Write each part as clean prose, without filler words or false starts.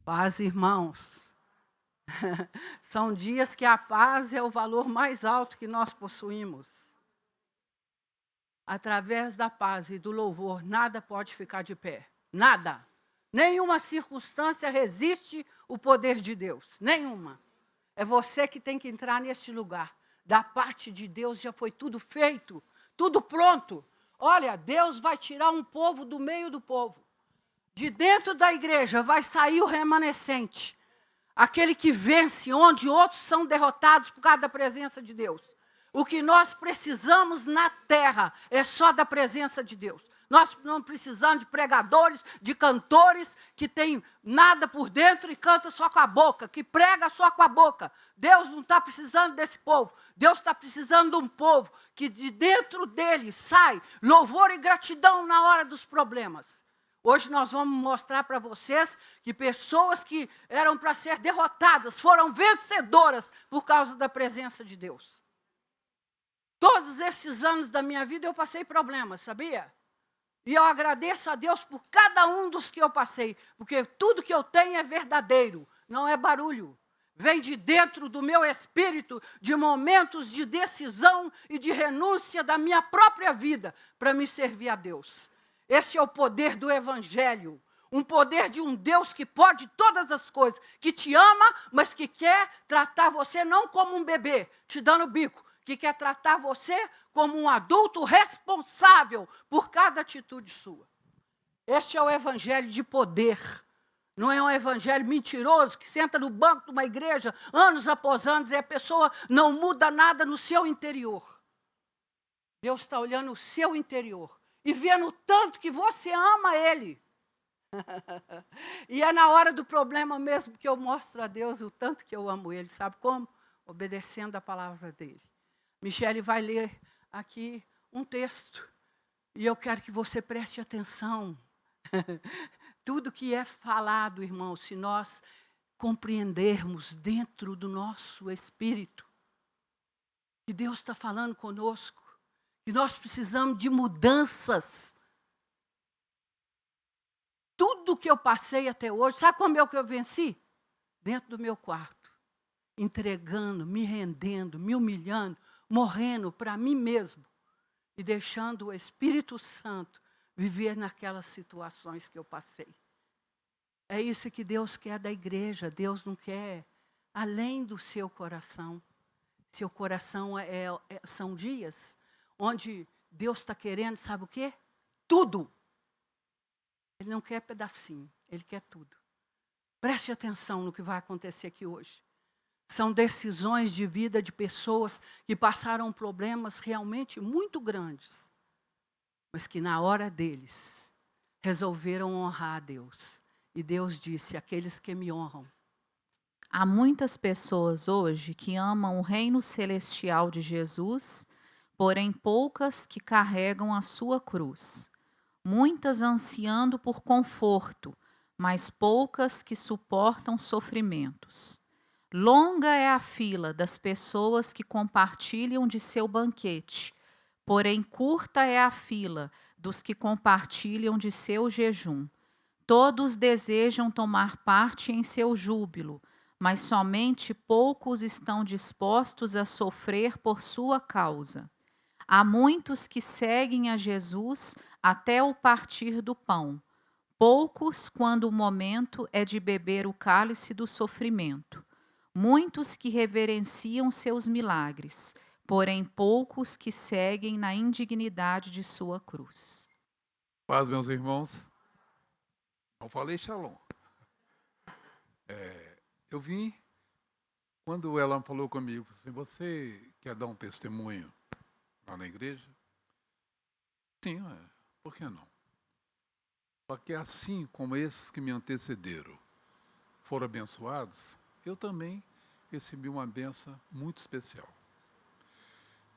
Paz, irmãos. São dias que a paz é o valor mais alto que nós possuímos. Através da paz e do louvor, nada pode ficar de pé. Nada. Nenhuma circunstância resiste o poder de Deus. Nenhuma. É você que tem que entrar neste lugar. Da parte de Deus já foi tudo feito, tudo pronto. Olha, Deus vai tirar um povo do meio do povo. De dentro da igreja vai sair o remanescente. Aquele que vence, onde outros são derrotados por causa da presença de Deus. O que nós precisamos na terra é só da presença de Deus. Nós não precisamos de pregadores, de cantores que têm nada por dentro e cantam só com a boca, que prega só com a boca. Deus não está precisando desse povo. Deus está precisando de um povo que de dentro dele sai louvor e gratidão na hora dos problemas. Hoje nós vamos mostrar para vocês que pessoas que eram para ser derrotadas foram vencedoras por causa da presença de Deus. Todos esses anos da minha vida eu passei problemas, sabia? E eu agradeço a Deus por cada um dos que eu passei, porque tudo que eu tenho é verdadeiro, não é barulho. Vem de dentro do meu espírito, de momentos de decisão e de renúncia da minha própria vida para me servir a Deus. Esse é o poder do Evangelho, um poder de um Deus que pode todas as coisas, que te ama, mas que quer tratar você não como um bebê, te dando bico, que quer tratar você como um adulto responsável por cada atitude sua. Este é o Evangelho de poder. Não é um evangelho mentiroso que senta no banco de uma igreja anos após anos e a pessoa não muda nada no seu interior. Deus está olhando o seu interior e vendo o tanto que você ama Ele. E é na hora do problema mesmo que eu mostro a Deus o tanto que eu amo Ele. Sabe como? Obedecendo a palavra dEle. Michele vai ler aqui um texto. E eu quero que você preste atenção. Tudo que é falado, irmão, se nós compreendermos dentro do nosso espírito, que Deus está falando conosco, que nós precisamos de mudanças. Tudo que eu passei até hoje, sabe como é que eu venci? Dentro do meu quarto, entregando, me rendendo, me humilhando, morrendo para mim mesmo e deixando o Espírito Santo viver naquelas situações que eu passei. É isso que Deus quer da igreja. Deus não quer além do seu coração. Seu coração são dias onde Deus está querendo, sabe o quê? Tudo. Ele não quer pedacinho, Ele quer tudo. Preste atenção no que vai acontecer aqui hoje. São decisões de vida de pessoas que passaram problemas realmente muito grandes, mas que na hora deles resolveram honrar a Deus. E Deus disse, aqueles que me honram. Há muitas pessoas hoje que amam o reino celestial de Jesus, porém poucas que carregam a sua cruz. Muitas ansiando por conforto, mas poucas que suportam sofrimentos. Longa é a fila das pessoas que compartilham de seu banquete, porém curta é a fila dos que compartilham de seu jejum. Todos desejam tomar parte em seu júbilo, mas somente poucos estão dispostos a sofrer por sua causa. Há muitos que seguem a Jesus até o partir do pão, poucos quando o momento é de beber o cálice do sofrimento. Muitos que reverenciam seus milagres, porém poucos que seguem na indignidade de sua cruz. Paz, meus irmãos. Não falei shalom. Eu vim, quando ela falou comigo, assim, você quer dar um testemunho lá na igreja? Sim, por que não? Porque assim como esses que me antecederam foram abençoados, eu também recebi uma benção muito especial.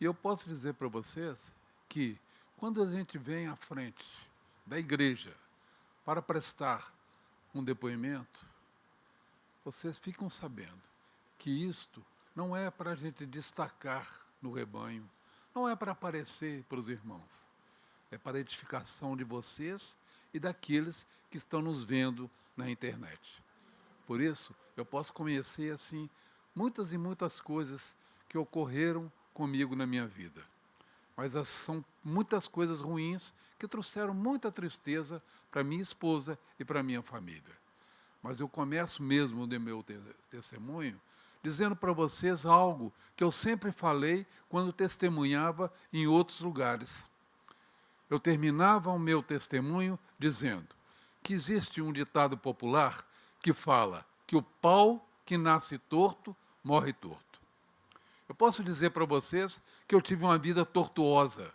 E eu posso dizer para vocês que quando a gente vem à frente da igreja para prestar um depoimento, vocês ficam sabendo que isto não é para a gente destacar no rebanho, não é para aparecer para os irmãos, é para a edificação de vocês e daqueles que estão nos vendo na internet. Por isso, eu posso conhecer, assim, muitas e muitas coisas que ocorreram comigo na minha vida. Mas são muitas coisas ruins que trouxeram muita tristeza para minha esposa e para minha família. Mas eu começo mesmo o meu testemunho dizendo para vocês algo que eu sempre falei quando testemunhava em outros lugares. Eu terminava o meu testemunho dizendo que existe um ditado popular que fala que o pau que nasce torto, morre torto. Eu posso dizer para vocês que eu tive uma vida tortuosa,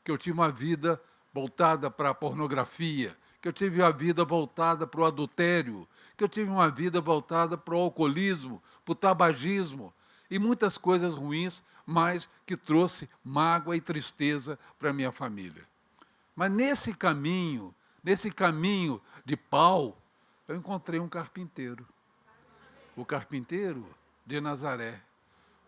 que eu tive uma vida voltada para a pornografia, que eu tive uma vida voltada para o adultério, que eu tive uma vida voltada para o alcoolismo, para o tabagismo, e muitas coisas ruins, mas que trouxe mágoa e tristeza para a minha família. Mas nesse caminho de pau, eu encontrei um carpinteiro. O carpinteiro de Nazaré.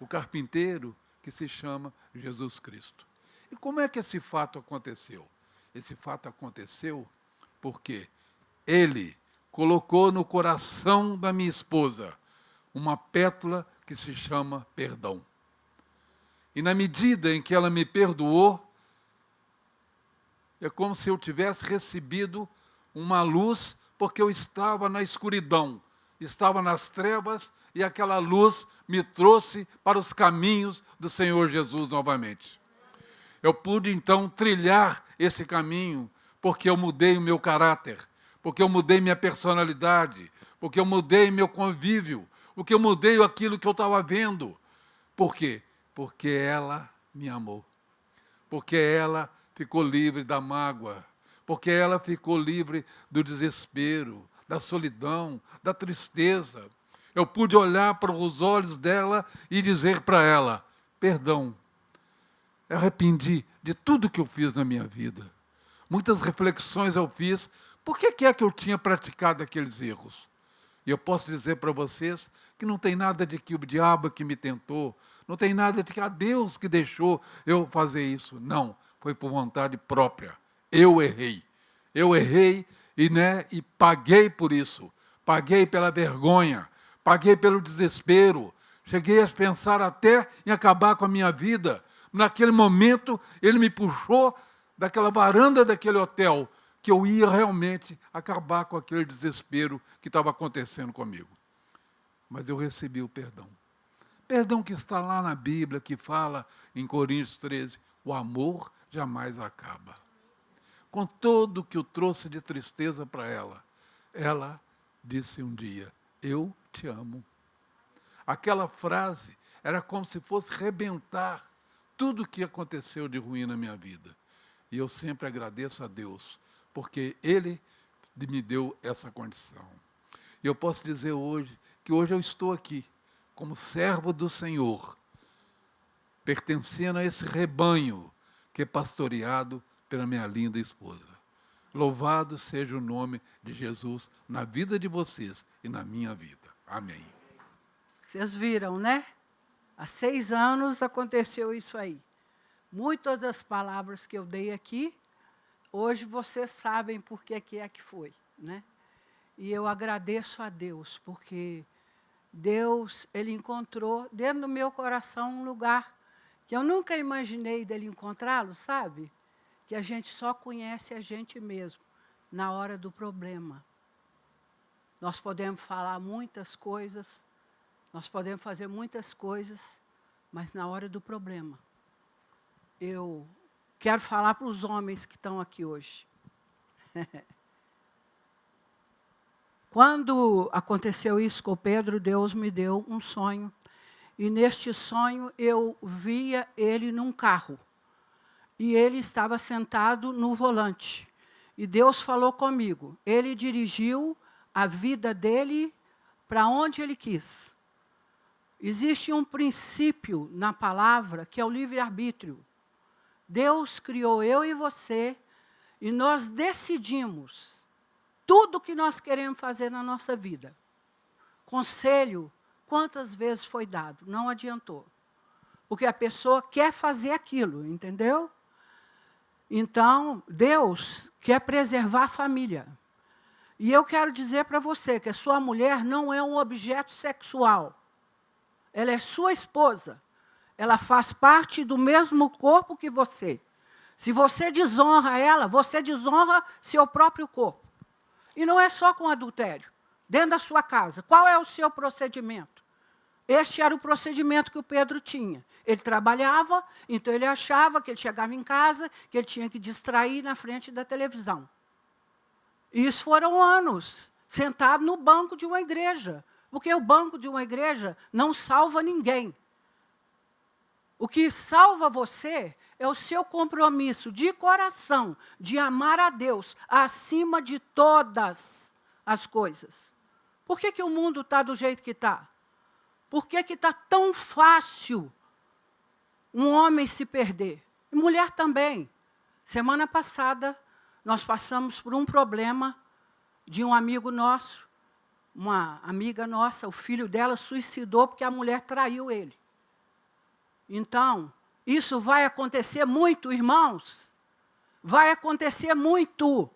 O carpinteiro que se chama Jesus Cristo. E como é que esse fato aconteceu? Esse fato aconteceu porque ele colocou no coração da minha esposa uma pétala que se chama perdão. E na medida em que ela me perdoou, é como se eu tivesse recebido uma luz, porque eu estava na escuridão, estava nas trevas, e aquela luz me trouxe para os caminhos do Senhor Jesus novamente. Eu pude, então, trilhar esse caminho, porque eu mudei o meu caráter, porque eu mudei minha personalidade, porque eu mudei meu convívio, porque eu mudei aquilo que eu estava vendo. Por quê? Porque ela me amou. Porque ela ficou livre da mágoa. Porque ela ficou livre do desespero, da solidão, da tristeza. Eu pude olhar para os olhos dela e dizer para ela: perdão, eu arrependi de tudo que eu fiz na minha vida. Muitas reflexões eu fiz. Por que é que eu tinha praticado aqueles erros? E eu posso dizer para vocês que não tem nada de que o diabo que me tentou, não tem nada de que Deus que deixou eu fazer isso. Não, foi por vontade própria. Eu errei. Eu errei e paguei por isso. Paguei pela vergonha, paguei pelo desespero. Cheguei a pensar até em acabar com a minha vida. Naquele momento, ele me puxou daquela varanda daquele hotel, que eu ia realmente acabar com aquele desespero que estava acontecendo comigo. Mas eu recebi o perdão. Perdão que está lá na Bíblia, que fala em Coríntios 13, o amor jamais acaba. Com tudo que eu trouxe de tristeza para ela, ela disse um dia: eu te amo. Aquela frase era como se fosse rebentar tudo o que aconteceu de ruim na minha vida. E eu sempre agradeço a Deus, porque Ele me deu essa condição. E eu posso dizer hoje, que hoje eu estou aqui, como servo do Senhor, pertencendo a esse rebanho que é pastoreado pela minha linda esposa. Louvado seja o nome de Jesus na vida de vocês e na minha vida. Amém. Vocês viram, né? Há 6 anos aconteceu isso aí. Muitas das palavras que eu dei aqui, hoje vocês sabem por que é que foi, né? E eu agradeço a Deus, porque Deus, Ele encontrou dentro do meu coração um lugar que eu nunca imaginei dele encontrá-lo, sabe? Que a gente só conhece a gente mesmo na hora do problema. Nós podemos falar muitas coisas, nós podemos fazer muitas coisas, mas na hora do problema. Eu quero falar para os homens que estão aqui hoje. Quando aconteceu isso com o Pedro, Deus me deu um sonho. E neste sonho eu via ele num carro. E ele estava sentado no volante. E Deus falou comigo. Ele dirigiu a vida dele para onde ele quis. Existe um princípio na palavra que é o livre-arbítrio. Deus criou eu e você, e nós decidimos tudo o que nós queremos fazer na nossa vida. Conselho, quantas vezes foi dado? Não adiantou. Porque a pessoa quer fazer aquilo, entendeu? Então, Deus quer preservar a família. E eu quero dizer para você que a sua mulher não é um objeto sexual. Ela é sua esposa. Ela faz parte do mesmo corpo que você. Se você desonra ela, você desonra seu próprio corpo. E não é só com adultério. Dentro da sua casa, qual é o seu procedimento? Este era o procedimento que o Pedro tinha. Ele trabalhava, então ele achava que ele chegava em casa, que ele tinha que distrair na frente da televisão. E isso foram anos, sentado no banco de uma igreja. Porque o banco de uma igreja não salva ninguém. O que salva você é o seu compromisso de coração, de amar a Deus acima de todas as coisas. Por que o mundo está do jeito que está? Por que está tão fácil um homem se perder? E mulher também. Semana passada, nós passamos por um problema de um amigo nosso, uma amiga nossa, o filho dela suicidou porque a mulher traiu ele. Então, isso vai acontecer muito, irmãos. Vai acontecer muito.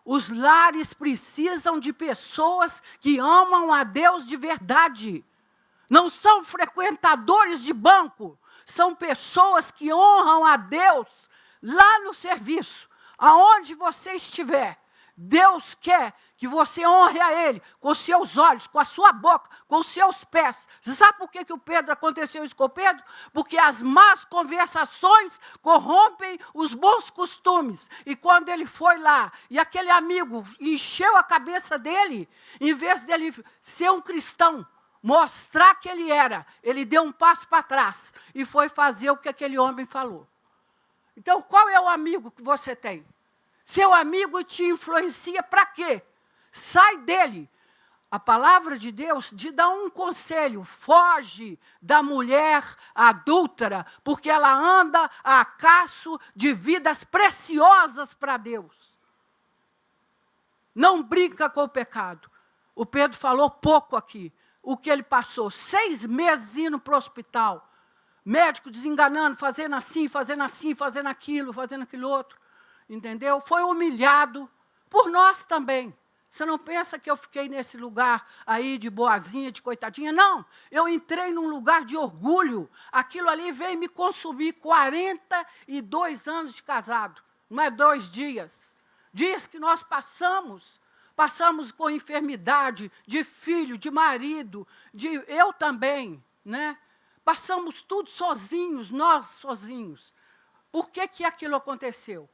Os lares precisam de pessoas que amam a Deus de verdade. Não são frequentadores de banco, são pessoas que honram a Deus lá no serviço, aonde você estiver. Deus quer que você honre a Ele com os seus olhos, com a sua boca, com os seus pés. Você sabe por que o Pedro aconteceu isso com o Pedro? Porque as más conversações corrompem os bons costumes. E quando ele foi lá, e aquele amigo encheu a cabeça dele, em vez dele ser um cristão, mostrar que ele deu um passo para trás e foi fazer o que aquele homem falou. Então, qual é o amigo que você tem? Seu amigo te influencia para quê? Sai dele. A palavra de Deus te dá um conselho: foge da mulher adúltera, porque ela anda a caço de vidas preciosas para Deus. Não brinca com o pecado. O Pedro falou pouco aqui. O que ele passou, 6 meses indo para o hospital, médico desenganando, fazendo assim, fazendo aquilo outro, entendeu? Foi humilhado por nós também. Você não pensa que eu fiquei nesse lugar aí de boazinha, de coitadinha? Não, eu entrei num lugar de orgulho. Aquilo ali veio me consumir 42 anos de casado, não é 2 dias. Dias que nós passamos com enfermidade, de filho, de marido, eu também, né? Passamos tudo sozinhos, nós sozinhos. Por que aquilo aconteceu?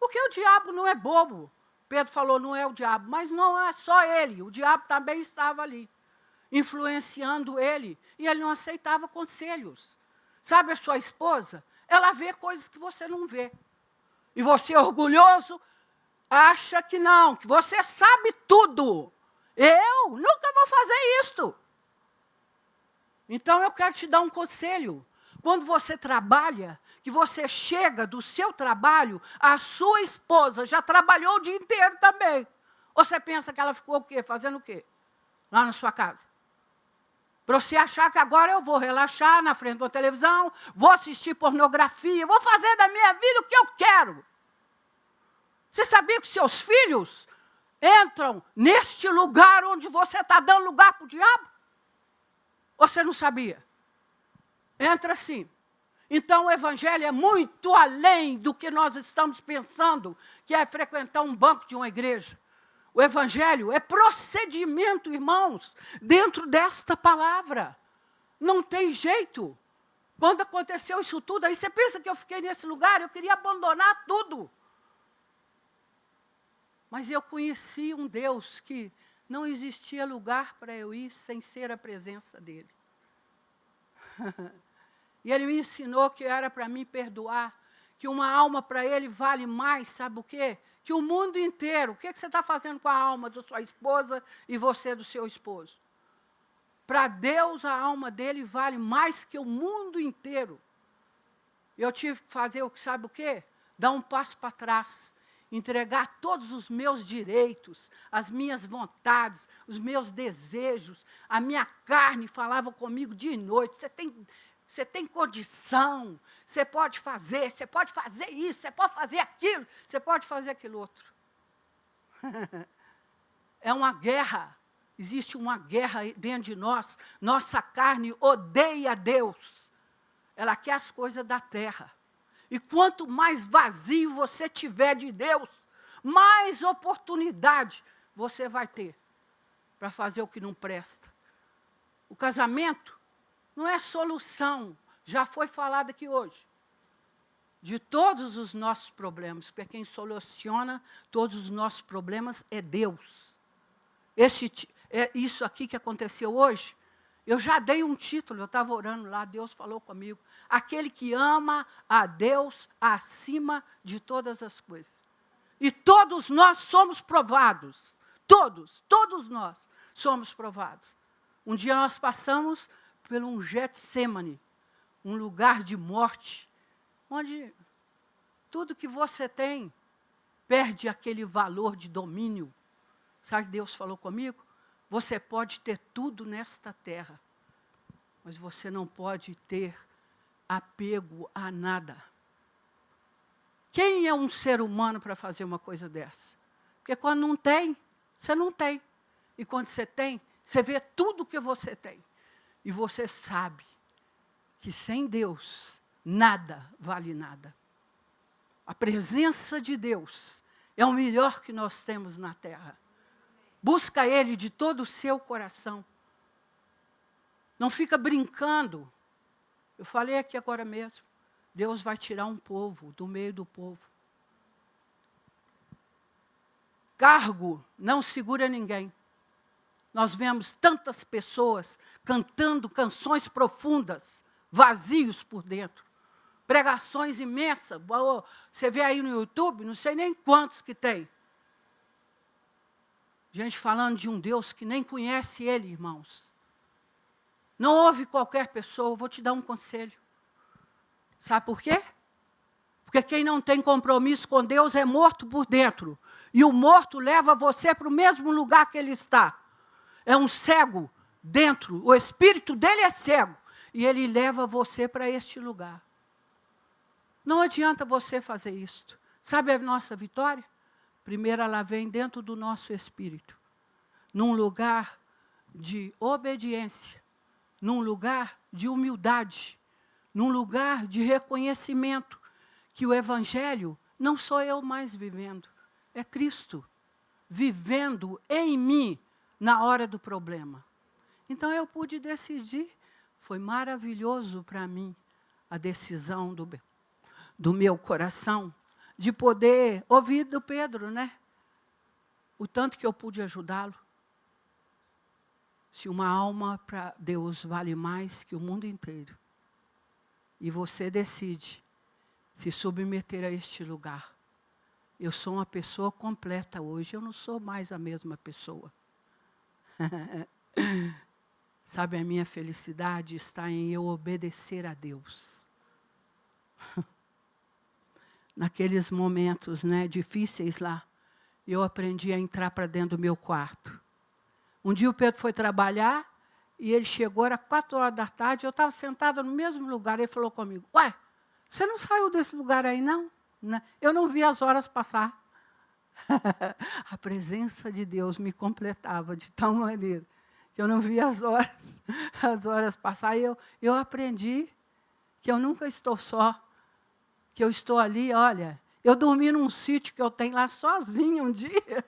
Porque o diabo não é bobo. Pedro falou, não é o diabo, mas não é só ele, o diabo também estava ali, influenciando ele, e ele não aceitava conselhos. Sabe a sua esposa? Ela vê coisas que você não vê. E você, orgulhoso, acha que não, que você sabe tudo. Eu nunca vou fazer isto. Então, eu quero te dar um conselho. Quando você trabalha, que você chega do seu trabalho, a sua esposa já trabalhou o dia inteiro também. Ou você pensa que ela ficou o quê? Fazendo o quê? Lá na sua casa. Para você achar que agora eu vou relaxar na frente da televisão, vou assistir pornografia, vou fazer da minha vida o que eu quero. Você sabia que seus filhos entram neste lugar onde você está dando lugar para o diabo? Ou você não sabia? Entra sim. Então, o evangelho é muito além do que nós estamos pensando, que é frequentar um banco de uma igreja. O evangelho é procedimento, irmãos, dentro desta palavra. Não tem jeito. Quando aconteceu isso tudo, aí você pensa que eu fiquei nesse lugar, eu queria abandonar tudo. Mas eu conheci um Deus que não existia lugar para eu ir sem ser a presença dele. E ele me ensinou que era para mim perdoar, que uma alma para ele vale mais, sabe o quê? Que o mundo inteiro. O que você está fazendo com a alma da sua esposa e você do seu esposo? Para Deus, a alma dele vale mais que o mundo inteiro. Eu tive que fazer, sabe o quê? Dar um passo para trás. Entregar todos os meus direitos, as minhas vontades, os meus desejos. A minha carne falava comigo dia e noite. Você tem condição, você pode fazer isso, você pode fazer aquilo, você pode fazer aquilo outro. É uma guerra. Existe uma guerra dentro de nós. Nossa carne odeia Deus. Ela quer as coisas da terra. E quanto mais vazio você tiver de Deus, mais oportunidade você vai ter para fazer o que não presta. O casamento não é solução. Já foi falado aqui hoje. De todos os nossos problemas, porque quem soluciona todos os nossos problemas é Deus. Isso aqui que aconteceu hoje, eu já dei um título, eu estava orando lá, Deus falou comigo. Aquele que ama a Deus acima de todas as coisas. E todos nós somos provados. Todos nós somos provados. Um dia nós passamos por um Getsêmani, um lugar de morte, onde tudo que você tem perde aquele valor de domínio. Sabe o que Deus falou comigo? Você pode ter tudo nesta terra, mas você não pode ter apego a nada. Quem é um ser humano para fazer uma coisa dessa? Porque quando não tem, você não tem. E quando você tem, você vê tudo que você tem. E você sabe que sem Deus, nada vale nada. A presença de Deus é o melhor que nós temos na terra. Busca Ele de todo o seu coração. Não fica brincando. Eu falei aqui agora mesmo. Deus vai tirar um povo do meio do povo. Cargo não segura ninguém. Nós vemos tantas pessoas cantando canções profundas, vazios por dentro. Pregações imensas. Você vê aí no YouTube, não sei nem quantos que tem. Gente falando de um Deus que nem conhece Ele, irmãos. Não ouve qualquer pessoa, eu vou te dar um conselho. Sabe por quê? Porque quem não tem compromisso com Deus é morto por dentro. E o morto leva você para o mesmo lugar que ele está. É um cego dentro, o espírito dele é cego. E ele leva você para este lugar. Não adianta você fazer isto. Sabe a nossa vitória? Primeiro ela vem dentro do nosso espírito. Num lugar de obediência. Num lugar de humildade. Num lugar de reconhecimento. Que o Evangelho não sou eu mais vivendo. É Cristo vivendo em mim na hora do problema. Então eu pude decidir. Foi maravilhoso para mim a decisão do meu coração de poder ouvir do Pedro, né? O tanto que eu pude ajudá-lo. Se uma alma para Deus vale mais que o mundo inteiro, e você decide se submeter a este lugar. Eu sou uma pessoa completa hoje, eu não sou mais a mesma pessoa. Sabe, a minha felicidade está em eu obedecer a Deus. Naqueles momentos, né, difíceis lá, eu aprendi a entrar para dentro do meu quarto. Um dia o Pedro foi trabalhar e ele chegou, era 16h, eu estava sentada no mesmo lugar, ele falou comigo, ué, você não saiu desse lugar aí, não? Eu não vi as horas passar. A presença de Deus me completava de tal maneira que eu não via as horas passar. E eu aprendi que eu nunca estou só, que eu estou ali, olha, eu dormi num sítio que eu tenho lá sozinha um dia,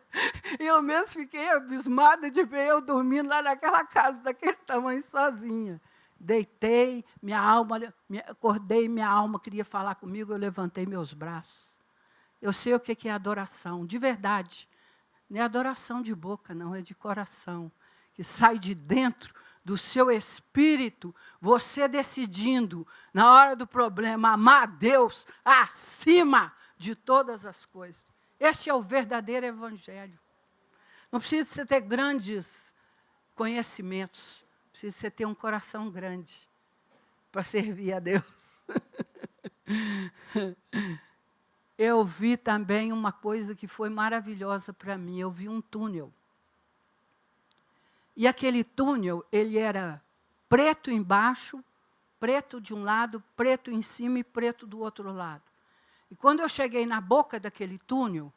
e eu mesmo fiquei abismada de ver eu dormindo lá naquela casa, daquele tamanho, sozinha. Deitei, acordei, minha alma queria falar comigo, eu levantei meus braços. Eu sei o que é adoração, de verdade. Não é adoração de boca, não, é de coração. Que sai de dentro do seu espírito, você decidindo, na hora do problema, amar a Deus acima de todas as coisas. Este é o verdadeiro evangelho. Não precisa você ter grandes conhecimentos, precisa você ter um coração grande para servir a Deus. Eu vi também uma coisa que foi maravilhosa para mim, eu vi um túnel. E aquele túnel, ele era preto embaixo, preto de um lado, preto em cima e preto do outro lado. E quando eu cheguei na boca daquele túnel,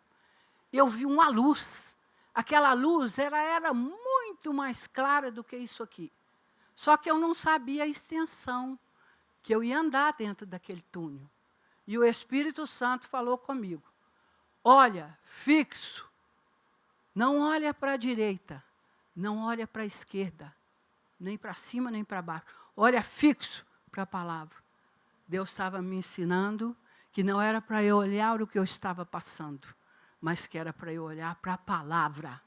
eu vi uma luz. Aquela luz era muito mais clara do que isso aqui. Só que eu não sabia a extensão que eu ia andar dentro daquele túnel. E o Espírito Santo falou comigo: olha, fixo, não olha para a direita, não olha para a esquerda, nem para cima, nem para baixo. Olha fixo para a palavra. Deus estava me ensinando que não era para eu olhar o que eu estava passando, mas que era para eu olhar para a palavra.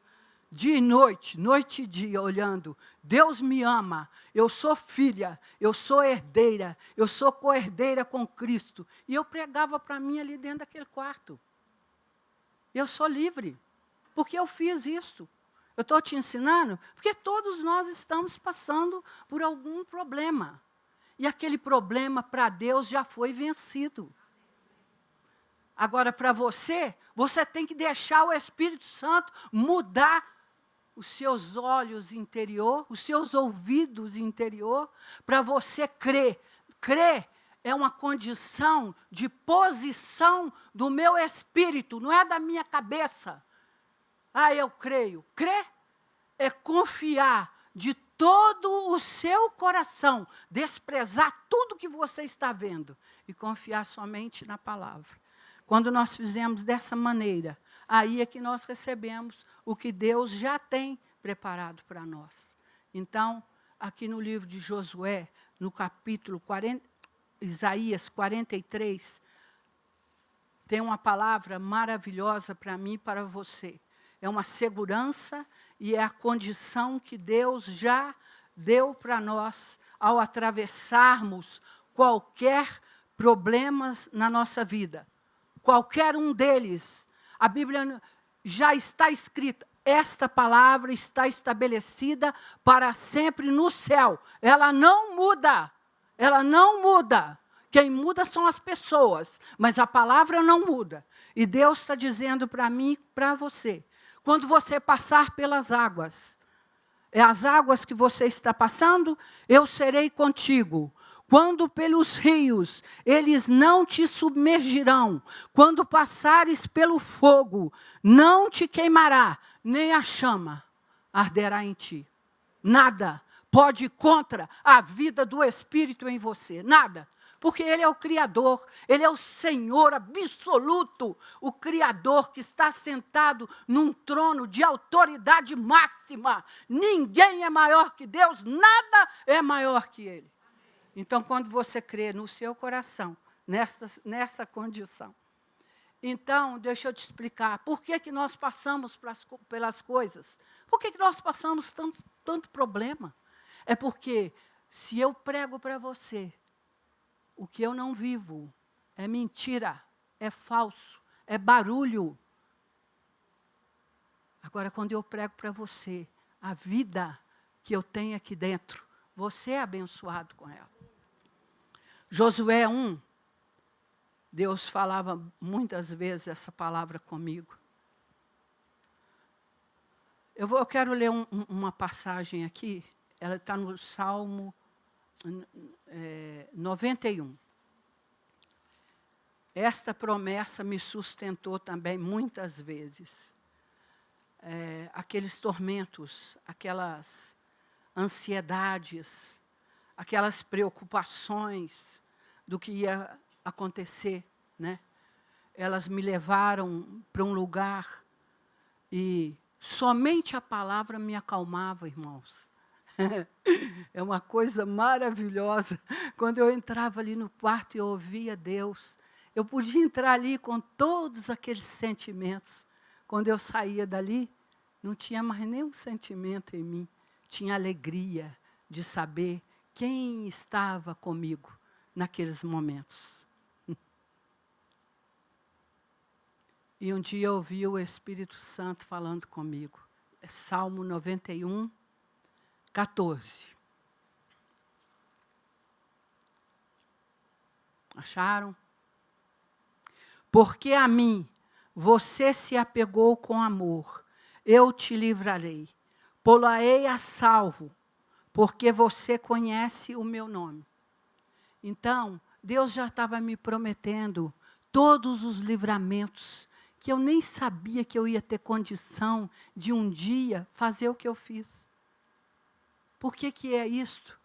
Dia e noite, noite e dia, olhando. Deus me ama, eu sou filha, eu sou herdeira, eu sou co-herdeira com Cristo. E eu pregava para mim ali dentro daquele quarto. Eu sou livre, porque eu fiz isto. Eu estou te ensinando, porque todos nós estamos passando por algum problema. E aquele problema para Deus já foi vencido. Agora, para você, você tem que deixar o Espírito Santo mudar os seus olhos interior, os seus ouvidos interior, para você crer. Crer é uma condição de posição do meu espírito, não é da minha cabeça. Ah, eu creio. Crer é confiar de todo o seu coração, desprezar tudo que você está vendo e confiar somente na palavra. Quando nós fizemos dessa maneira, aí é que nós recebemos o que Deus já tem preparado para nós. Então, aqui no livro de Josué, no capítulo 40, Isaías 43, tem uma palavra maravilhosa para mim e para você. É uma segurança e é a condição que Deus já deu para nós ao atravessarmos qualquer problemas na nossa vida. Qualquer um deles. A Bíblia já está escrita. Esta palavra está estabelecida para sempre no céu. Ela não muda. Ela não muda. Quem muda são as pessoas, mas a palavra não muda. E Deus está dizendo para mim e para você, quando você passar pelas águas, é as águas que você está passando, eu serei contigo. Quando pelos rios, eles não te submergirão. Quando passares pelo fogo, não te queimará, nem a chama arderá em ti. Nada pode ir contra a vida do Espírito em você, nada. Porque Ele é o Criador, Ele é o Senhor absoluto, o Criador que está sentado num trono de autoridade máxima. Ninguém é maior que Deus, nada é maior que Ele. Então, quando você crê no seu coração, nessa condição, então, deixa eu te explicar, por que nós passamos pelas coisas? Por que nós passamos tanto problema? É porque, se eu prego para você, o que eu não vivo é mentira, é falso, é barulho. Agora, quando eu prego para você a vida que eu tenho aqui dentro, você é abençoado com ela. Josué 1, Deus falava muitas vezes essa palavra comigo. Eu quero ler uma passagem aqui, ela está no Salmo 91. Esta promessa me sustentou também muitas vezes. Aqueles tormentos, aquelas ansiedades, aquelas preocupações do que ia acontecer, né? Elas me levaram para um lugar e somente a palavra me acalmava, irmãos. É uma coisa maravilhosa. Quando eu entrava ali no quarto e eu ouvia Deus, eu podia entrar ali com todos aqueles sentimentos. Quando eu saía dali, não tinha mais nenhum sentimento em mim. Tinha alegria de saber quem estava comigo naqueles momentos. E um dia eu ouvi o Espírito Santo falando comigo. É Salmo 91, 14. Acharam? Porque a mim você se apegou com amor, eu te livrarei, pô-lo-ei a salvo, porque você conhece o meu nome. Então, Deus já estava me prometendo todos os livramentos que eu nem sabia que eu ia ter condição de um dia fazer o que eu fiz. Por que é isto?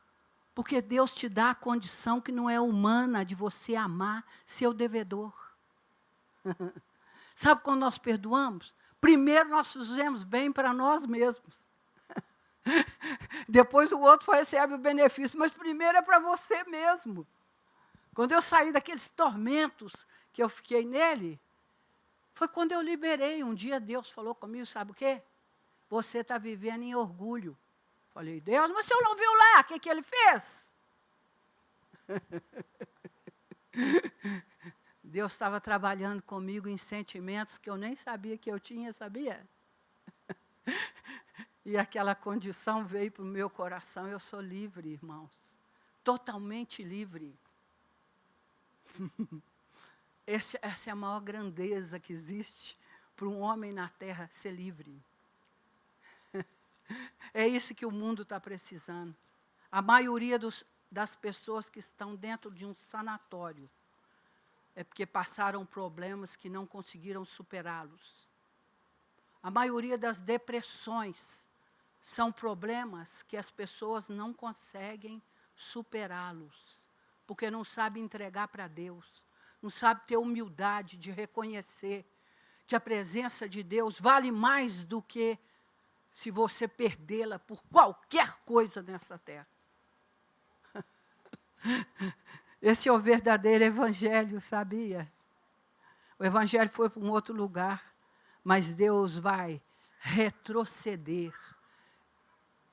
Porque Deus te dá a condição que não é humana de você amar seu devedor. Sabe quando nós perdoamos? Primeiro nós fizemos bem para nós mesmos. Depois o outro recebe o benefício, mas primeiro é para você mesmo. Quando eu saí daqueles tormentos que eu fiquei nele, foi quando eu liberei. Um dia Deus falou comigo, sabe o quê? Você está vivendo em orgulho. Falei, Deus, mas o senhor não viu lá o que ele fez? Deus estava trabalhando comigo em sentimentos que eu nem sabia que eu tinha, sabia? E aquela condição veio para o meu coração. Eu sou livre, irmãos. Totalmente livre. Essa é a maior grandeza que existe para um homem na terra, ser livre. É isso que o mundo está precisando. A maioria das pessoas que estão dentro de um sanatório é porque passaram problemas que não conseguiram superá-los. A maioria das depressões são problemas que as pessoas não conseguem superá-los, porque não sabem entregar para Deus, não sabem ter humildade de reconhecer que a presença de Deus vale mais do que se você perdê-la por qualquer coisa nessa terra. Esse é o verdadeiro evangelho, sabia? O evangelho foi para um outro lugar, mas Deus vai retroceder.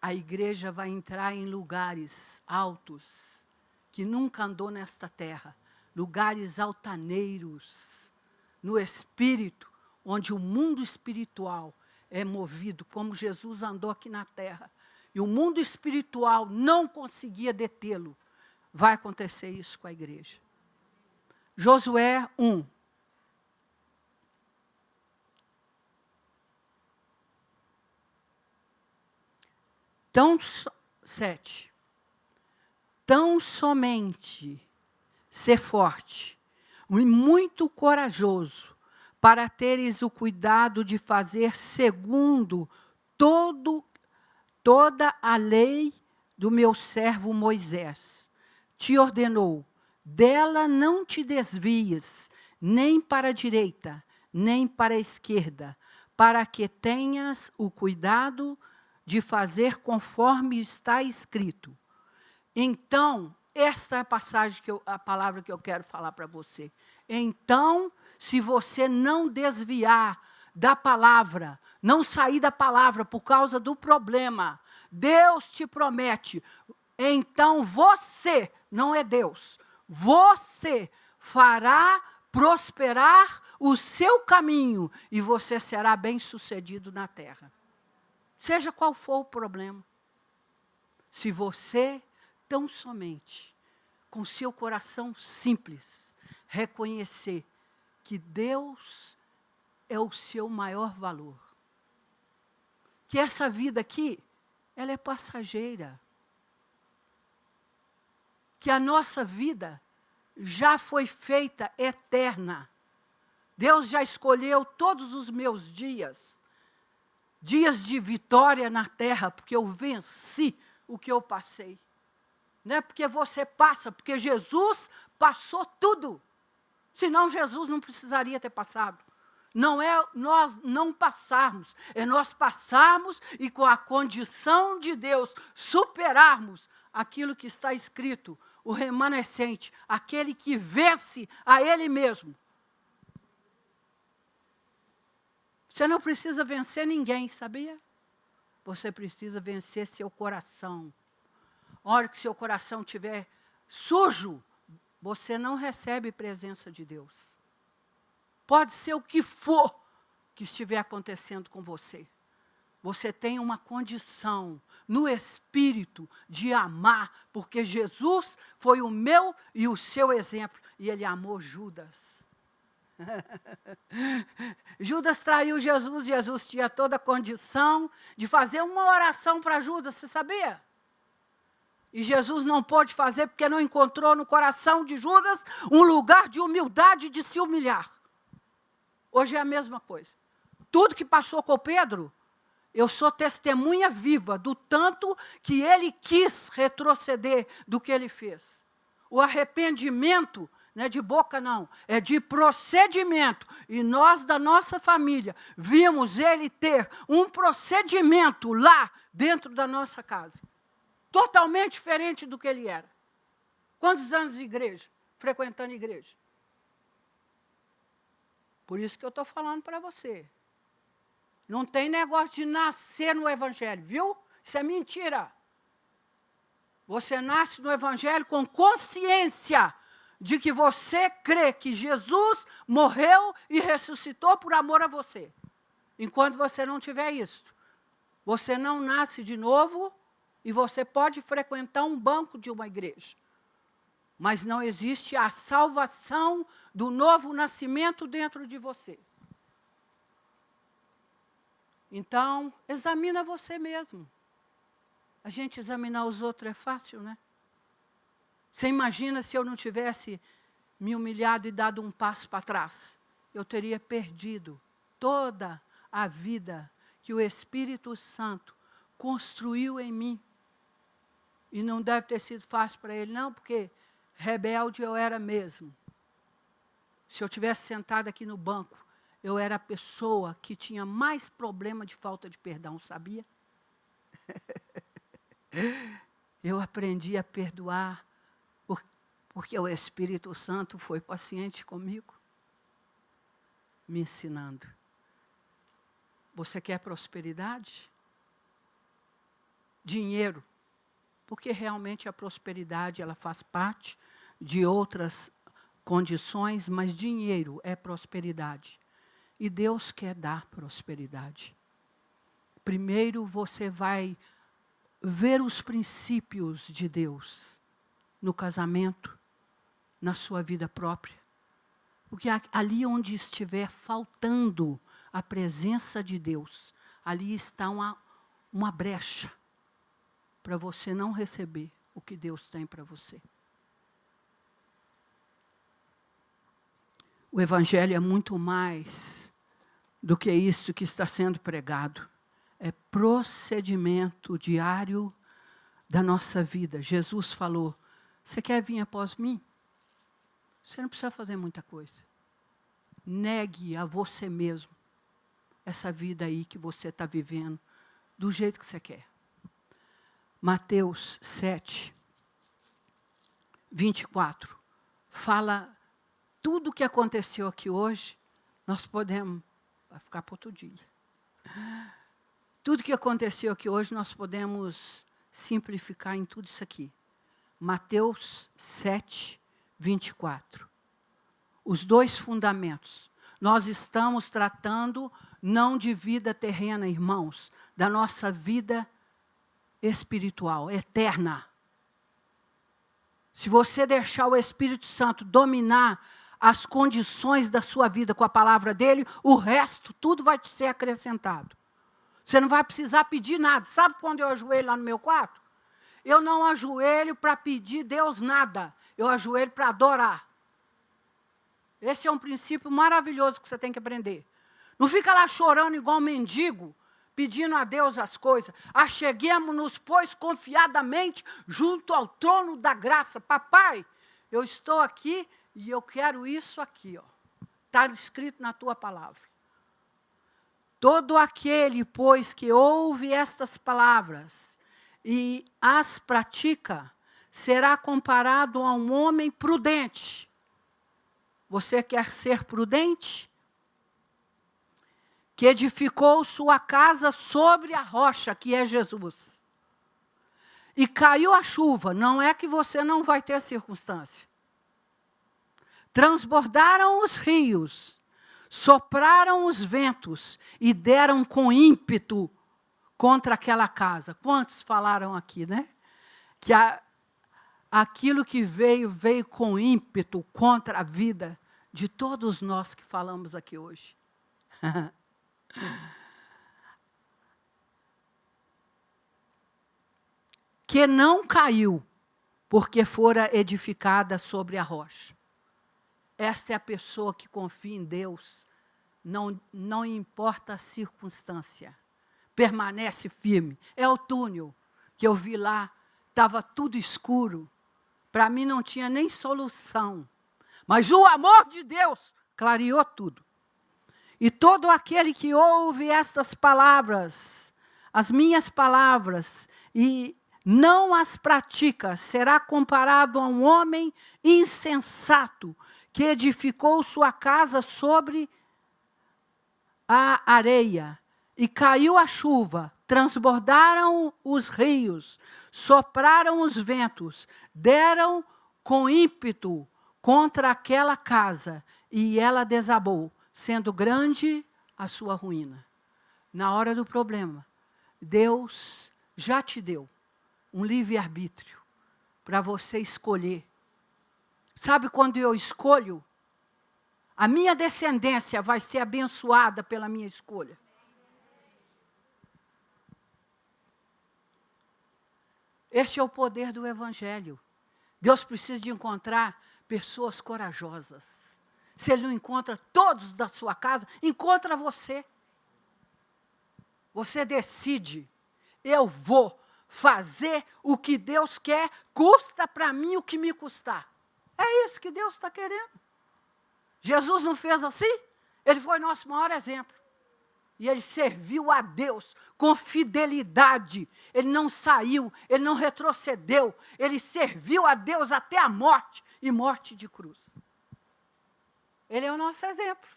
A igreja vai entrar em lugares altos, que nunca andou nesta terra, lugares altaneiros, no espírito, onde o mundo espiritual é movido, como Jesus andou aqui na terra, e o mundo espiritual não conseguia detê-lo. Vai acontecer isso com a igreja. Josué 1. Tão 7. Tão somente ser forte e muito corajoso, para teres o cuidado de fazer segundo toda a lei do meu servo Moisés. Te ordenou, dela não te desvies, nem para a direita, nem para a esquerda, para que tenhas o cuidado de fazer conforme está escrito. Então, esta é a passagem, a palavra que eu quero falar para você. Então, se você não desviar da palavra, não sair da palavra por causa do problema, Deus te promete, então você, não é Deus, você fará prosperar o seu caminho e você será bem-sucedido na terra. Seja qual for o problema. Se você, tão somente, com seu coração simples, reconhecer que Deus é o seu maior valor. Que essa vida aqui, ela é passageira. Que a nossa vida já foi feita eterna. Deus já escolheu todos os meus dias, dias de vitória na terra, porque eu venci o que eu passei. Não é porque você passa, porque Jesus passou tudo. Senão Jesus não precisaria ter passado. Não é nós não passarmos, é nós passarmos e com a condição de Deus superarmos aquilo que está escrito, o remanescente, aquele que vence a Ele mesmo. Você não precisa vencer ninguém, sabia? Você precisa vencer seu coração. A hora que seu coração estiver sujo, você não recebe presença de Deus. Pode ser o que for que estiver acontecendo com você. Você tem uma condição no espírito de amar, porque Jesus foi o meu e o seu exemplo, e ele amou Judas. Judas traiu Jesus, Jesus tinha toda a condição de fazer uma oração para Judas, você sabia? E Jesus não pôde fazer porque não encontrou no coração de Judas um lugar de humildade de se humilhar. Hoje é a mesma coisa. Tudo que passou com o Pedro, eu sou testemunha viva do tanto que ele quis retroceder do que ele fez. O arrependimento não é de boca, não, é de procedimento. E nós, da nossa família, vimos ele ter um procedimento lá dentro da nossa casa. Totalmente diferente do que ele era. Quantos anos de igreja? Frequentando igreja. Por isso que eu estou falando para você. Não tem negócio de nascer no Evangelho, viu? Isso é mentira. Você nasce no Evangelho com consciência de que você crê que Jesus morreu e ressuscitou por amor a você. Enquanto você não tiver isso, você não nasce de novo e você pode frequentar um banco de uma igreja. Mas não existe a salvação do novo nascimento dentro de você. Então, examina você mesmo. A gente examinar os outros é fácil, né? Você imagina se eu não tivesse me humilhado e dado um passo para trás? Eu teria perdido toda a vida que o Espírito Santo construiu em mim. E não deve ter sido fácil para ele, não, porque rebelde eu era mesmo. Se eu tivesse sentado aqui no banco, eu era a pessoa que tinha mais problema de falta de perdão, sabia? Eu aprendi a perdoar, porque o Espírito Santo foi paciente comigo, me ensinando. Você quer prosperidade? Dinheiro. Porque realmente a prosperidade ela faz parte de outras condições, mas dinheiro é prosperidade. E Deus quer dar prosperidade. Primeiro você vai ver os princípios de Deus no casamento, na sua vida própria. Porque ali onde estiver faltando a presença de Deus, ali está uma brecha para você não receber o que Deus tem para você. O Evangelho é muito mais do que isso que está sendo pregado. É procedimento diário da nossa vida. Jesus falou, você quer vir após mim? Você não precisa fazer muita coisa. Negue a você mesmo essa vida aí que você está vivendo, do jeito que você quer. Mateus 7, 24, fala tudo o que aconteceu aqui hoje, nós podemos, vai ficar para outro dia. Tudo que aconteceu aqui hoje, nós podemos simplificar em tudo isso aqui. Mateus 7, 24. Os dois fundamentos. Nós estamos tratando não de vida terrena, irmãos, da nossa vida espiritual, eterna. Se você deixar o Espírito Santo dominar as condições da sua vida com a palavra dele, o resto, tudo vai te ser acrescentado. Você não vai precisar pedir nada. Sabe quando eu ajoelho lá no meu quarto? Eu não ajoelho para pedir Deus nada. Eu ajoelho para adorar. Esse é um princípio maravilhoso que você tem que aprender. Não fica lá chorando igual um mendigo, pedindo a Deus as coisas. Acheguemo-nos, pois, confiadamente junto ao trono da graça. Papai, eu estou aqui e eu quero isso aqui. Está escrito na tua palavra. Todo aquele, pois, que ouve estas palavras e as pratica, será comparado a um homem prudente. Você quer ser prudente? Que edificou sua casa sobre a rocha, que é Jesus. E caiu a chuva, não é que você não vai ter circunstância. Transbordaram os rios, sopraram os ventos e deram com ímpeto contra aquela casa. Quantos falaram aqui, né? Que aquilo que veio com ímpeto contra a vida de todos nós que falamos aqui hoje. Que não caiu, porque fora edificada sobre a rocha. Esta é a pessoa que confia em Deus não importa a circunstância. Permanece firme. É o túnel que eu vi lá, estava tudo escuro. Para mim não tinha nem solução. Mas o amor de Deus clareou tudo. E todo aquele que ouve estas palavras, as minhas palavras, e não as pratica, será comparado a um homem insensato que edificou sua casa sobre a areia. E caiu a chuva, transbordaram os rios, sopraram os ventos, deram com ímpeto contra aquela casa, e ela desabou, sendo grande a sua ruína. Na hora do problema, Deus já te deu um livre-arbítrio para você escolher. Sabe quando eu escolho? A minha descendência vai ser abençoada pela minha escolha. Este é o poder do Evangelho. Deus precisa de encontrar pessoas corajosas. Se Ele não encontra todos da sua casa, encontra você. Você decide, eu vou fazer o que Deus quer, custa para mim o que me custar. É isso que Deus está querendo. Jesus não fez assim? Ele foi nosso maior exemplo. E ele serviu a Deus com fidelidade. Ele não saiu, ele não retrocedeu. Ele serviu a Deus até a morte, e morte de cruz. Ele é o nosso exemplo.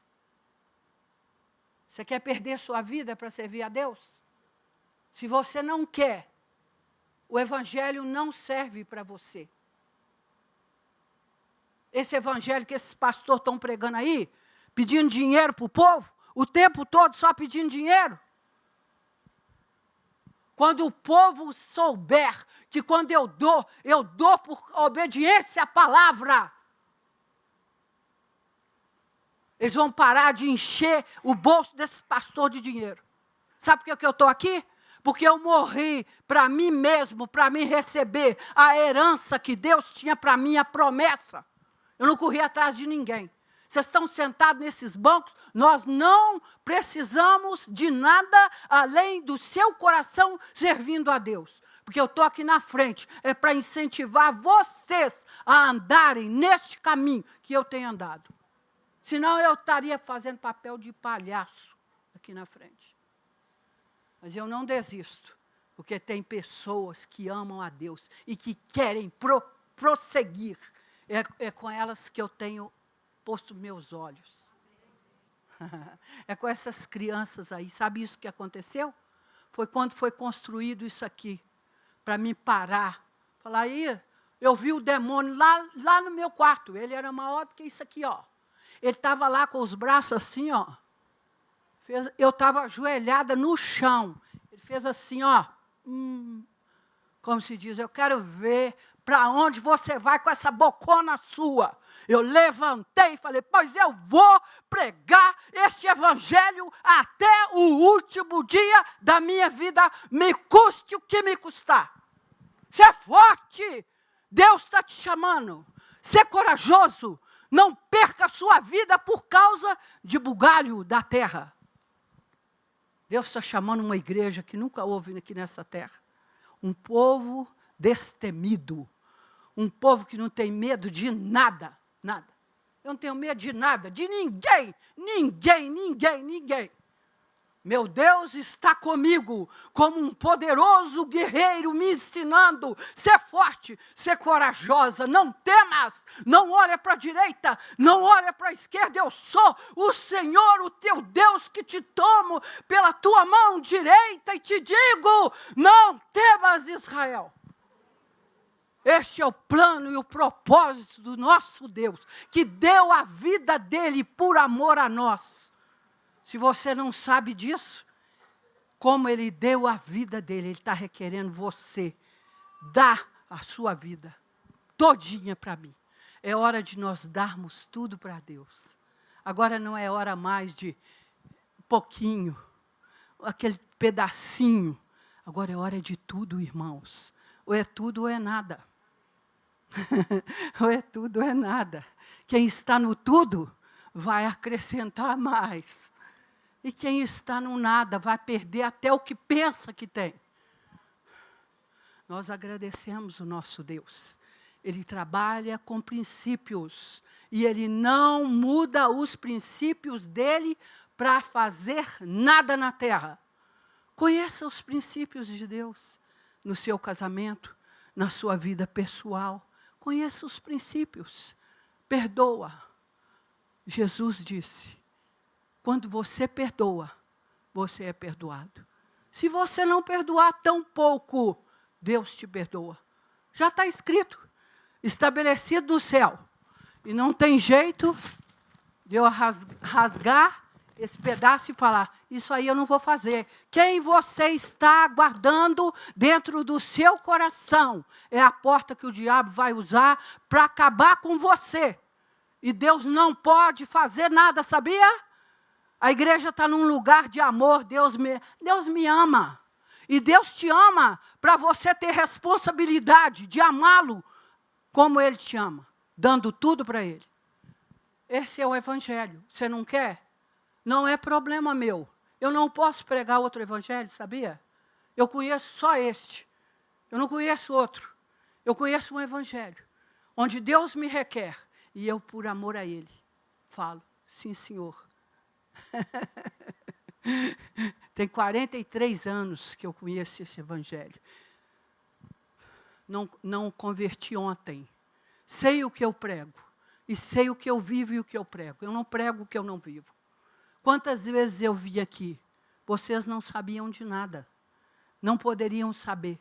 Você quer perder sua vida para servir a Deus? Se você não quer, o Evangelho não serve para você. Esse Evangelho que esses pastores estão pregando aí, pedindo dinheiro para o povo, o tempo todo só pedindo dinheiro. Quando o povo souber que quando eu dou por obediência à palavra, eles vão parar de encher o bolso desse pastor de dinheiro. Sabe por que eu estou aqui? Porque eu morri para mim mesmo, para mim receber a herança que Deus tinha para mim, a promessa. Eu não corri atrás de ninguém. Vocês estão sentados nesses bancos, nós não precisamos de nada além do seu coração servindo a Deus. Porque eu estou aqui na frente, é para incentivar vocês a andarem neste caminho que eu tenho andado. Senão eu estaria fazendo papel de palhaço aqui na frente. Mas eu não desisto, porque tem pessoas que amam a Deus e que querem prosseguir. É com elas que eu tenho posto meus olhos. É com essas crianças aí. Sabe isso que aconteceu? Foi quando foi construído isso aqui, para me parar. Falar aí, eu vi o demônio lá no meu quarto. Ele era maior do que isso aqui, ó. Ele estava lá com os braços assim, ó. Eu estava ajoelhada no chão. Ele fez assim, ó. Como se diz, eu quero ver para onde você vai com essa bocona sua. Eu levantei e falei, pois eu vou pregar este evangelho até o último dia da minha vida, me custe o que me custar. Você é forte, Deus está te chamando. Ser corajoso, não perca a sua vida por causa de bugalho da terra. Deus está chamando uma igreja que nunca houve aqui nessa terra. Um povo destemido. Um povo que não tem medo de nada. Nada. Eu não tenho medo de nada, de ninguém. Ninguém. Meu Deus está comigo, como um poderoso guerreiro me ensinando. Ser forte, ser corajosa, não temas, não olha para a direita, não olha para a esquerda. Eu sou o Senhor, o teu Deus, que te tomo pela tua mão direita e te digo, não temas, Israel. Este é o plano e o propósito do nosso Deus, que deu a vida dele por amor a nós. Se você não sabe disso, como ele deu a vida dele, ele está requerendo você dar a sua vida todinha para mim. É hora de nós darmos tudo para Deus. Agora não é hora mais de pouquinho, aquele pedacinho. Agora é hora de tudo, irmãos. Ou é tudo ou é nada. Ou é tudo ou é nada. Quem está no tudo vai acrescentar mais. E quem está no nada vai perder até o que pensa que tem. Nós agradecemos o nosso Deus. Ele trabalha com princípios. E Ele não muda os princípios dEle para fazer nada na terra. Conheça os princípios de Deus no seu casamento, na sua vida pessoal. Conheça os princípios. Perdoa. Jesus disse, quando você perdoa, você é perdoado. Se você não perdoar tão pouco, Deus te perdoa. Já está escrito, estabelecido no céu. E não tem jeito de eu rasgar esse pedaço e falar, isso aí eu não vou fazer. Quem você está guardando dentro do seu coração é a porta que o diabo vai usar para acabar com você. E Deus não pode fazer nada, sabia? A igreja está num lugar de amor, Deus me ama. E Deus te ama para você ter responsabilidade de amá-lo como Ele te ama, dando tudo para Ele. Esse é o evangelho. Você não quer? Não é problema meu. Eu não posso pregar outro evangelho, sabia? Eu conheço só este. Eu não conheço outro. Eu conheço um evangelho, onde Deus me requer, e eu, por amor a Ele, falo, sim, Senhor. Tem 43 anos que eu conheço esse evangelho. Não converti ontem. Sei o que eu prego. E sei o que eu vivo e o que eu prego. Eu não prego o que eu não vivo. Quantas vezes eu vi aqui, vocês não sabiam de nada. Não poderiam saber.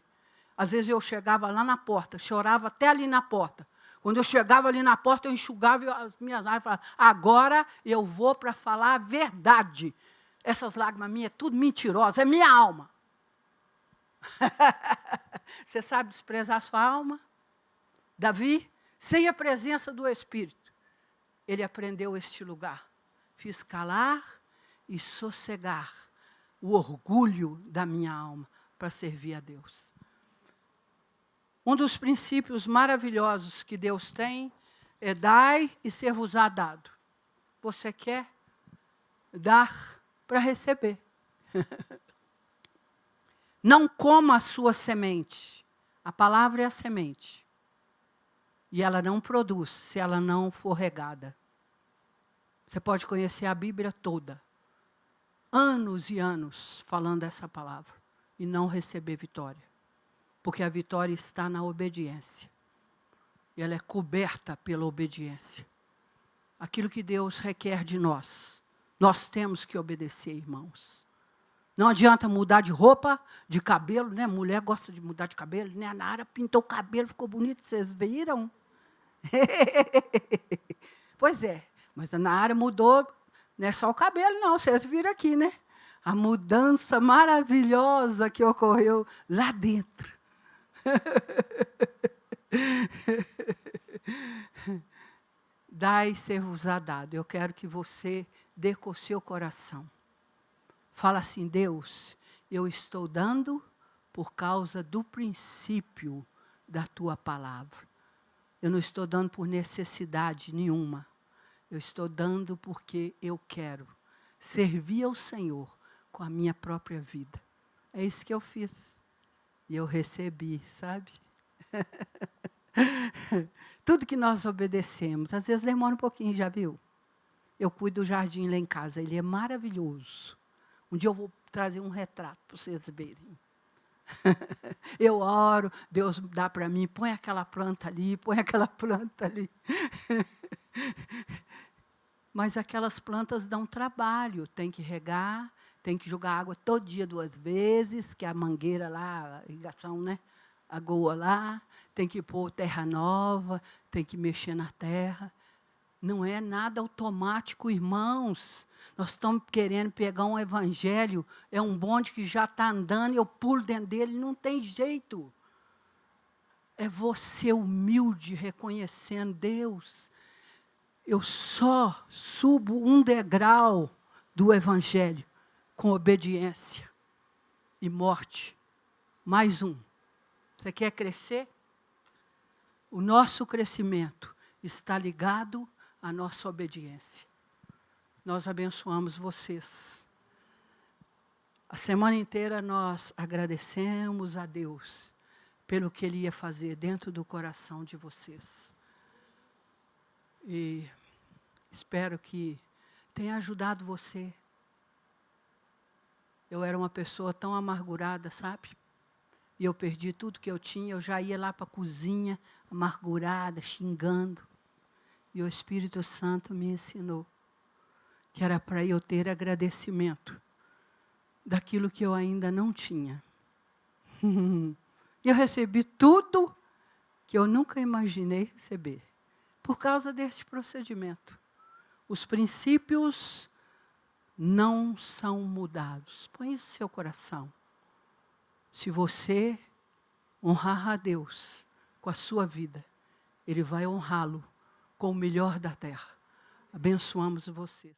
Às vezes eu chegava lá na porta, chorava até ali na porta. Quando eu chegava ali na porta, eu enxugava as minhas lágrimas e falava, agora eu vou para falar a verdade. Essas lágrimas minhas, tudo mentirosas, é minha alma. Você sabe desprezar a sua alma? Davi, sem a presença do Espírito, ele aprendeu este lugar. Fiz calar e sossegar o orgulho da minha alma para servir a Deus. Um dos princípios maravilhosos que Deus tem é dai e ser-vos-á dado. Você quer dar para receber. Não coma a sua semente. A palavra é a semente. E ela não produz se ela não for regada. Você pode conhecer a Bíblia toda. Anos e anos falando essa palavra. E não receber vitória. Porque a vitória está na obediência. E ela é coberta pela obediência. Aquilo que Deus requer de nós. Nós temos que obedecer, irmãos. Não adianta mudar de roupa, de cabelo, né? Mulher gosta de mudar de cabelo, né? A Nara pintou o cabelo, ficou bonito, vocês viram? Pois é, mas a Nara mudou, não é só o cabelo, não, vocês viram aqui, né? A mudança maravilhosa que ocorreu lá dentro. Dai ser-vos-á dado. Eu quero que você dê com o seu coração. Fala assim, Deus, eu estou dando por causa do princípio da tua palavra. Eu não estou dando por necessidade nenhuma. Eu estou dando porque eu quero servir ao Senhor com a minha própria vida. É isso que eu fiz. E eu recebi, sabe? Tudo que nós obedecemos, às vezes demora um pouquinho, já viu? Eu cuido do jardim lá em casa, ele é maravilhoso. Um dia eu vou trazer um retrato para vocês verem. Eu oro, Deus dá para mim, põe aquela planta ali, põe aquela planta ali. Mas aquelas plantas dão trabalho, tem que regar, tem que jogar água todo dia 2 vezes, que a mangueira lá, a irrigação, né? A goa lá, tem que pôr terra nova, tem que mexer na terra. Não é nada automático, irmãos. Nós estamos querendo pegar um evangelho, é um bonde que já está andando, eu pulo dentro dele, não tem jeito. É você humilde, reconhecendo, Deus, eu só subo um degrau do evangelho com obediência e morte. Mais um. Você quer crescer? O nosso crescimento está ligado à nossa obediência. Nós abençoamos vocês. A semana inteira nós agradecemos a Deus pelo que Ele ia fazer dentro do coração de vocês. E espero que tenha ajudado você. Eu era uma pessoa tão amargurada, sabe? E eu perdi tudo que eu tinha, eu já ia lá para a cozinha, amargurada, xingando. E o Espírito Santo me ensinou que era para eu ter agradecimento daquilo que eu ainda não tinha. E eu recebi tudo que eu nunca imaginei receber, por causa deste procedimento. Os princípios não são mudados. Põe isso no seu coração. Se você honrar a Deus com a sua vida, Ele vai honrá-lo com o melhor da terra. Abençoamos você.